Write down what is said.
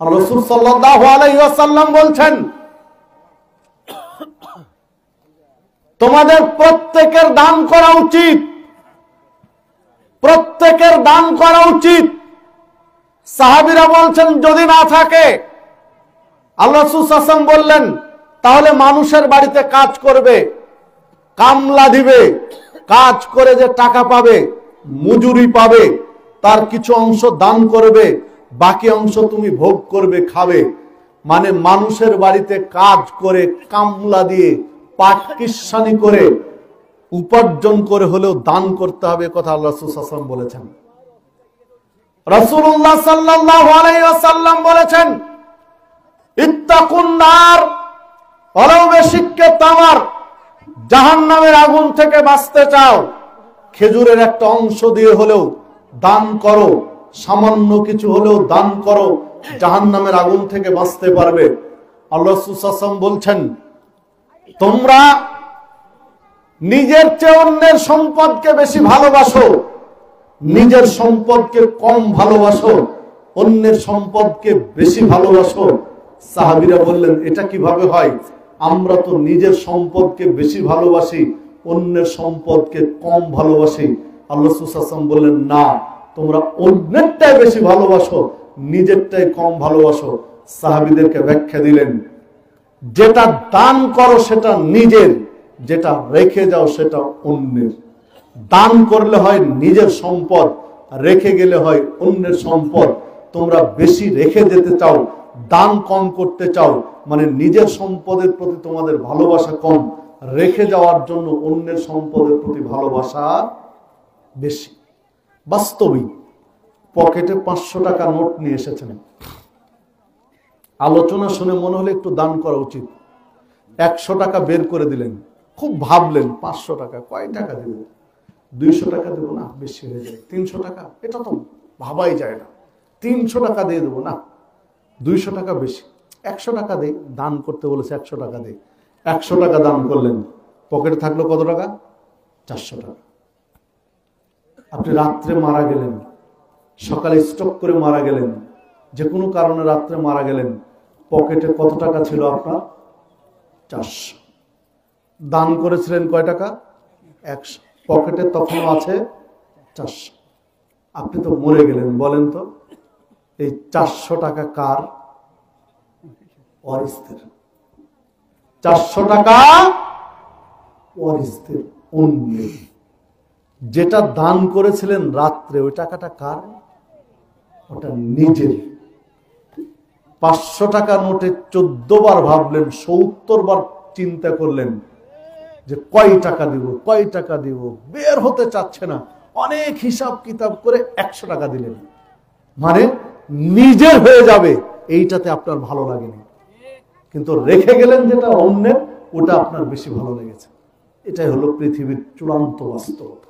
রাসূল সাল্লাল্লাহু আলাইহি ওয়াসাল্লাম বলছেন, তোমাদের প্রত্যেকের দান করা উচিত, প্রত্যেকের দান করা উচিত। সাহাবীরা বলছেন যদি না থাকে, আল্লাহ রাসূল সাল্লাল্লাহু আলাইহি ওয়াসাল্লাম বললেন তাহলে মানুষের বাড়িতে কাজ করবে, কামলা দিবে, কাজ করে যে টাকা পাবে, মজুরি পাবে, তার কিছু অংশ দান করবে, বাকি অংশ তুমি ভোগ করবে, খাবে। মানে মানুষের বাড়িতে কাজ করে, কামলা দিয়ে, পাটকিস্সানি করে, উপার্জন করে হলেও দান করতে হবে, কথা আল্লাহ রাসূল সাল্লাল্লাহু আলাইহি ওয়াসাল্লাম বলেছেন। রাসূলুল্লাহ সাল্লাল্লাহু আলাইহি ওয়াসাল্লাম বলেছেন, ইত্তাকুন নার ওয়ালাউ বিশিক্কি তামার, জাহান্নামের আগুন থেকে বাঁচতে চাও, খেজুরের একটা অংশ দিয়ে হলেও দান করো, সামান্য কিছু হলেও দান করো, জাহান্নামের আগুন থেকে বাঁচতে পারবে। আল্লাহ রাসূল সাল্লাল্লাহু আলাইহি ওয়াসাল্লাম বলছেন, তোমরা নিজের চেয়ে অন্যের সম্পদকে বেশি ভালোবাসো, নিজের সম্পদকে কম ভালোবাসো, অন্যের সম্পদকে বেশি ভালোবাসো। সাহাবীরা বললেন, এটা কিভাবে হয়? আমরা তো নিজের সম্পদকে বেশি ভালোবাসি, অন্যের সম্পদকে কম ভালোবাসি। আল্লাহ রাসূল সাল্লাল্লাহু আলাইহি ওয়াসাল্লাম বললেন, না, তোমরা অন্যেরটাই বেশি ভালোবাসো, নিজেরটাই কম ভালোবাসো। সাহাবীদেরকে ব্যাখ্যা দিলেন, যেটা দান করো সেটা নিজের, যেটা রেখে যাও সেটা অন্যের। দান করলে হয় নিজের সম্পদ, রেখে গেলে হয় অন্যের সম্পদ। তোমরা বেশি রেখে যেতে চাও, দান কম করতে চাও, মানে নিজের সম্পদের প্রতি তোমাদের ভালোবাসা কম, রেখে যাওয়ার জন্য অন্যের সম্পদের প্রতি ভালোবাসা বেশি। বাস্তবিক পকেটে 500 টাকা নোট নিয়ে এসেছেন, আলোচনা শুনে মনে হলে একটু দান করা উচিত। 100 টাকা বের করে দিলেন, খুব ভাবলেন 500 টাকা কয় টাকা দেব, 200 টাকা দেবো না, বেশি হয়ে যায়, 300 টাকা, এটা তো ভাবাই যায় না, 300 টাকা দিয়ে দেবো না, 200 টাকা বেশি, 100 টাকা দেই, দান করতে বলেছে 100 টাকা দেই। 100 টাকা দান করলেন, পকেটে থাকলো কত টাকা? 400 টাকা। আপনি রাত্রে মারা গেলেন, সকালে স্ট্রোক করে মারা গেলেন, যে কোনো কারণে রাত্রে মারা গেলেন, পকেটে কত টাকা ছিল আপনার? 400। দান করেছিলেন কয় টাকা? 100। পকেটে তখনও আছে 400। আপনি তো মরে গেলেন, বলেন তো এই 400 টাকা কার? ওয়ারিসদের। 400 টাকা ওয়ারিসদের, অন্যের। যেটা দান করেছিলেন রাত্রে, ওই টাকাটা কার? ওটা নিজের। 500 টাকা নোটে 14 বার ভাবলেন, 70 বার চিন্তা করলেন যে কয় টাকা দিব, কয় টাকা দিব, বের হতে চাচ্ছে না। অনেক হিসাব কিতাব করে 100 টাকা দিলেন, মানে নিজের হয়ে যাবে, এইটাতে আপনার ভালো লাগেনি, কিন্তু রেখে গেলেন যেটা অন্যের, ওটা আপনার বেশি ভালো লেগেছে। এটাই হলো পৃথিবীর চূড়ান্ত বাস্তবতা।